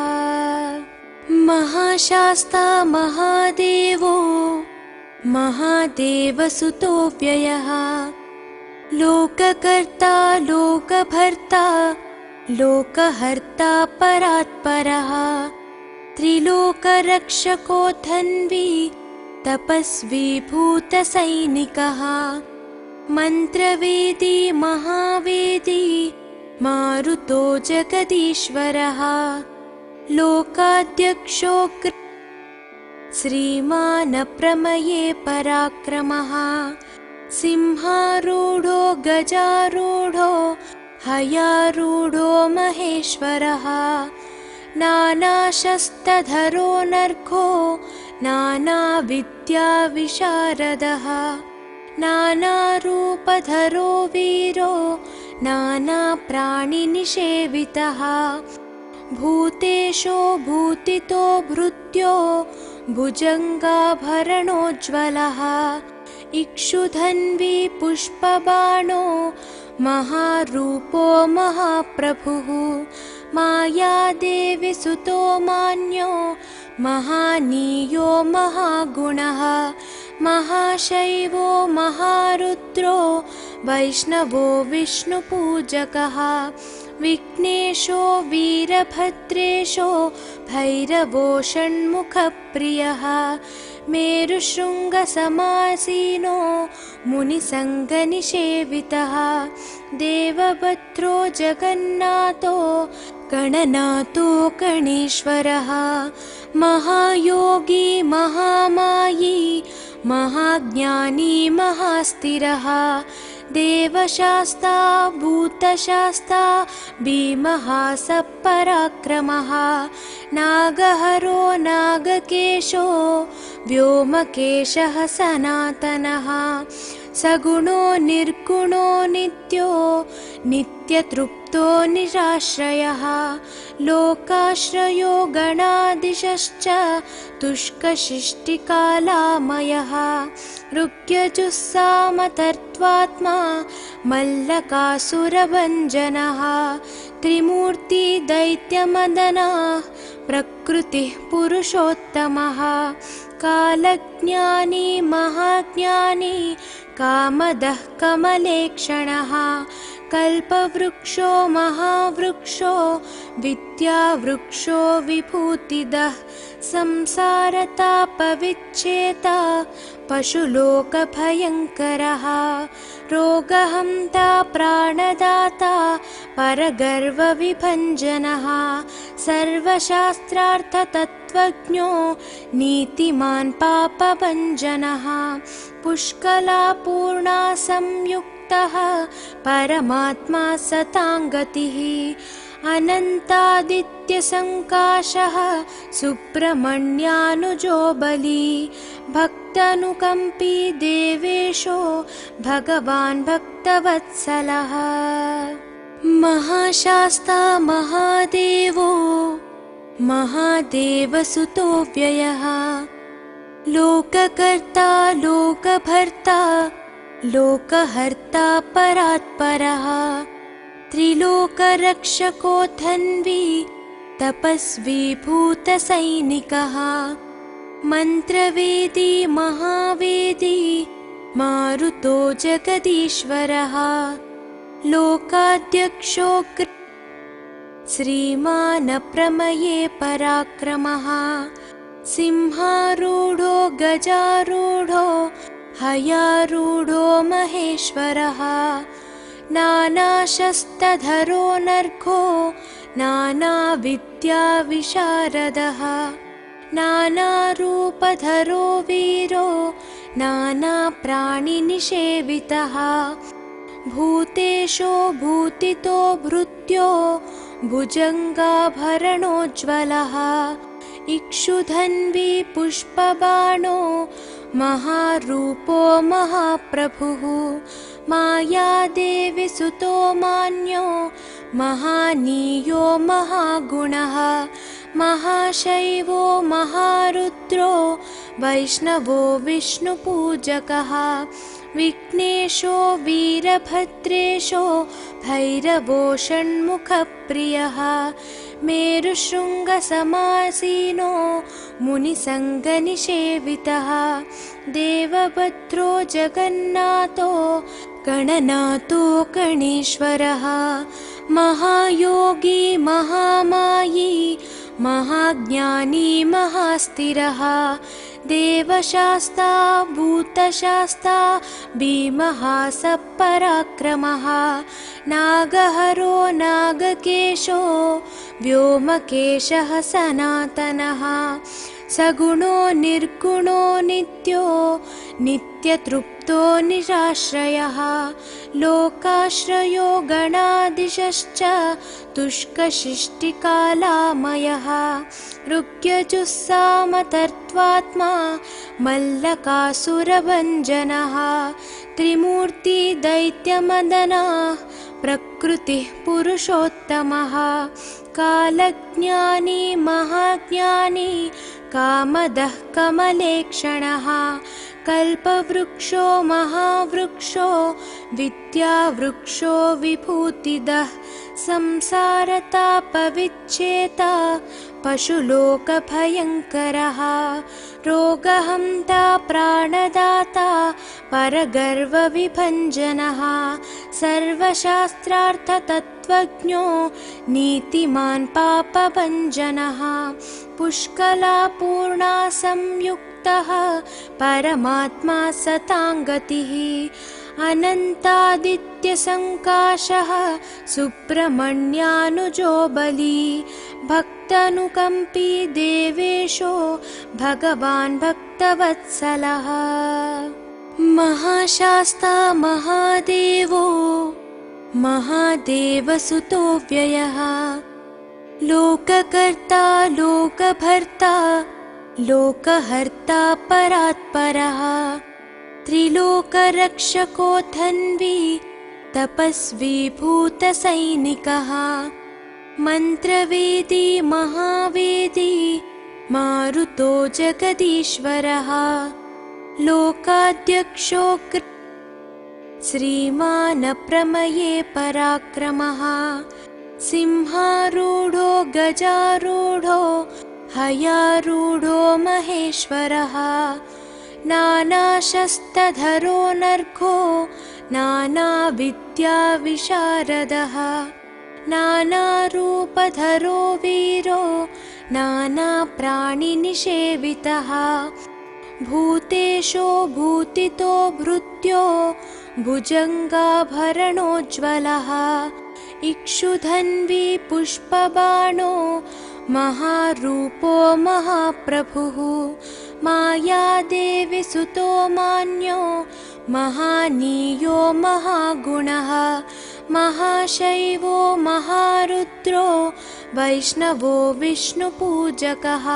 महाशास्ता महादेवो महादेवसुतो व्ययः लोककर्ता लोकभर्ता लोकहर्ता परात्परः त्रिलोकरक्षको धन्वी तपस्वी भूतसैनिकः मन्त्रवेदी महावेदी मारुतो जगदीश्वरः लोकाध्यक्षो श्रीमान् प्रमये पराक्रमः सिंहारूढो गजारूढो हयारूढो महेश्वरः नानाशस्त्रधरो नर्घो नानाविद्याविशारदः नानारूपधरो वीरो नानाप्राणिनिषेवितः भूतेशो भूतितो भृत्यो भुजङ्गाभरणोज्ज्वलः इक्षुधन्वी पुष्पबाणो महारूपो महाप्रभुः मायादेवी सुतो मान्यो महानीयो महागुणः महाशैवो महारुद्रो वैष्णवो विष्णुपूजकः विघ्नेशो वीरभद्रेशो भैरवो षण्मुखप्रियः मेरुशृङ्गसमासीनो मुनिसङ्गनिषेवितः देवभद्रो जगन्नाथो गणनाथो गणेश्वरः महायोगी महामायी महाज्ञानी महास्थिरः देवशास्ता भूतशास्ता भीमः सपराक्रमः नागहरो नागकेशो व्योमकेशः सनातनः सगुणो निर्गुणो नित्यो नित्यतृप्तो निराश्रयः लोकाश्रयो गणाधीशश्च तुष्कशिष्टिकालामयः ऋग्यजुस्सामतर्त्वात्मा मल्लकासुरभञ्जनः त्रिमूर्ति दैत्यमदनः प्रकृतिः पुरुषोत्तमः कालज्ञानी महाज्ञानी कामदः कमलेक्षणः कल्पवृक्षो महावृक्षो विद्यावृक्षो विभूतिदः संसारतापविच्छेता पशुलोकभयङ्करः रोगहन्ता प्राणदाता परगर्वविभञ्जनः सर्वशास्त्रार्थतत्त्वज्ञो नीतिमान् पापभञ्जनः पुष्कलापूर्णा संयुक्तः परमात्मा सताङ्गतिः अनन्तादित्यसङ्काशः सुब्रह्मण्यानुजो बली भक्तानुकम्पी देवेशो भगवान् भक्तवत्सलः महाशास्ता महादेवो महादेवसुतो व्ययः लोककर्ता लोकभर्ता लोकहर्ता परात्परः त्रिलोकरक्षको धन्वी तपस्वी भूतसैनिकः मन्त्रवेदी महावेदी मारुतो जगदीश्वरः लोकाध्यक्षो श्रीमानप्रमये पराक्रमः सिंहारूढो गजारूढो हयारूढो महेश्वरः नानाशस्त्रधरो नर्घो नानाविद्याविशारदः नानारूपधरो वीरो नानाप्राणिनिषेवितः भूतेशो भूतितो भृत्यो भुजङ्गाभरणोज्ज्वलः इक्षुधन्वी पुष्पबाणो महारूपो महाप्रभुः मायादेवी सुतो मान्यो महानीयो महागुणः महाशैवो महारुद्रो वैष्णवो विष्णुपूजकः विघ्नेशो वीरभद्रेशो भैरवो षण्मुखप्रियः मेरुशृङ्गसमासीनो मुनिसङ्गनिषेवितः देवभद्रो जगन्नाथो गणनाथो गणेश्वरः महायोगी महामायी महाज्ञानी महास्थिरः देवशास्ता भूतशास्ता भीमः सपराक्रमः नागहरो नागकेशो व्योमकेशः सनातनः सगुणो निर्गुणो नित्यो नित्यतृप्तो निराश्रयः लोकाश्रयो गणाधीशश्च तुष्कशिष्टिकालामयः ऋग्यजुस्सामतर्त्वात्मा मल्लकासुरभञ्जनः त्रिमूर्ति दैत्यमदनः प्रकृतिः पुरुषोत्तमः कालज्ञानी महाज्ञानी कामदः कमलेक्षणः कल्पवृक्षो महावृक्षो विद्यावृक्षो विभूतिदः संसारतापविच्छेता पशुलोकभयङ्करः रोगहन्ता प्राणदाता परगर्वविभञ्जनः सर्वशास्त्रार्थतत्त्वज्ञो नीतिमान् पापभञ्जनः पुष्कलापूर्णा संयुक्तः परमात्मा सताङ्गतिः अनन्तादित्यसङ्काशः सुब्रह्मण्यानुजो बली भक्तानुकम्पी देवेशो भगवान् भक्तवत्सलः महाशास्ता महादेवो महादेवसुतो व्ययः लोककर्ता लोकभर्ता लोकहर्ता परात्परः त्रिलोकरक्षको धन्वी तपस्वी भूतसैनिकः मन्त्रवेदी महावेदी मारुतो जगदीश्वरः लोकाध्यक्षो श्रीमानप्रमये पराक्रमः सिंहारूढो गजारूढो हयारूढो महेश्वरः नानाशस्त्रधरो नर्घो नानाविद्याविशारदः नानारूपधरो वीरो नानाप्राणिनिषेवितः भूतेशो भूतितो भृत्यो भुजङ्गाभरणोज्ज्वलः इक्षुधन्वी पुष्पबाणो महारूपो महाप्रभुः मायादेवी सुतो मान्यो महानीयो महागुणः महाशैवो महारुद्रो वैष्णवो विष्णुपूजकः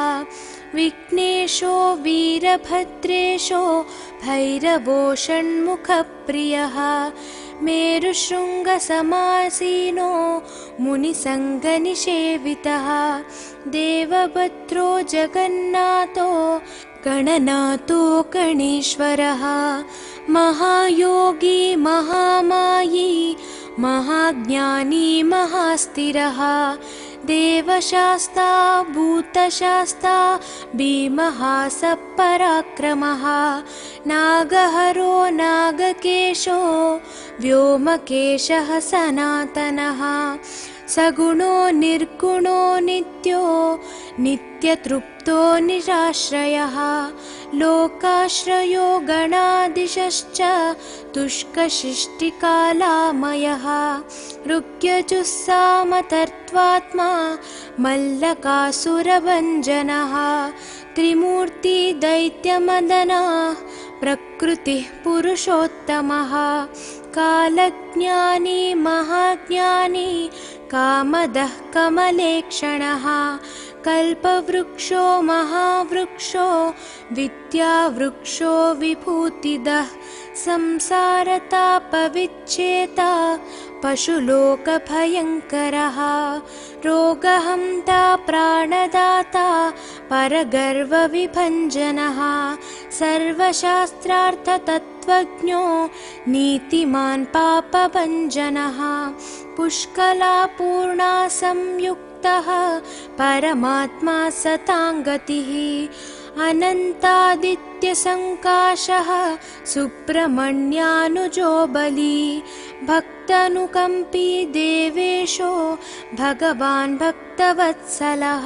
विघ्नेशो वीरभद्रेशो भैरवो षण्मुखप्रियः मेरुशृङ्गसमासीनो मुनिसङ्गनिषेवितः देवभद्रो जगन्नाथो गणनाथो गणेश्वरः महायोगी महामायी महाज्ञानी महास्थिरः देवशास्ता भूतशास्ता भीमः सपराक्रमः नागहरो नागकेशो व्योमकेशः सनातनः सगुणो निर्गुणो नित्यो नित्यतृप्तो निराश्रयः लोकाश्रयो गणाधीशश्च तुष्कशिष्टिकालामयः ऋग्यजुस्सामतर्त्वात्मा मल्लकासुरभञ्जनः त्रिमूर्ति दैत्यमदनः प्रकृतिः पुरुषोत्तमः कालज्ञानी महाज्ञानी कामदः कमलेक्षणः कल्पवृक्षो महावृक्षो विद्यावृक्षो विभूतिदः संसारतापविच्छेता पशुलोकभयङ्करः रोगहन्ता प्राणदाता परगर्वविभञ्जनः सर्वशास्त्रार्थतत्त्वज्ञो नीतिमान् पापभञ्जनः पुष्कलापूर्णा संयुक्तः परमात्मा सताङ्गतिः अनन्तादित्यसङ्काशः सुब्रह्मण्यानुजो बली भक्तानुकम्पी देवेशो भगवान् भक्तवत्सलः।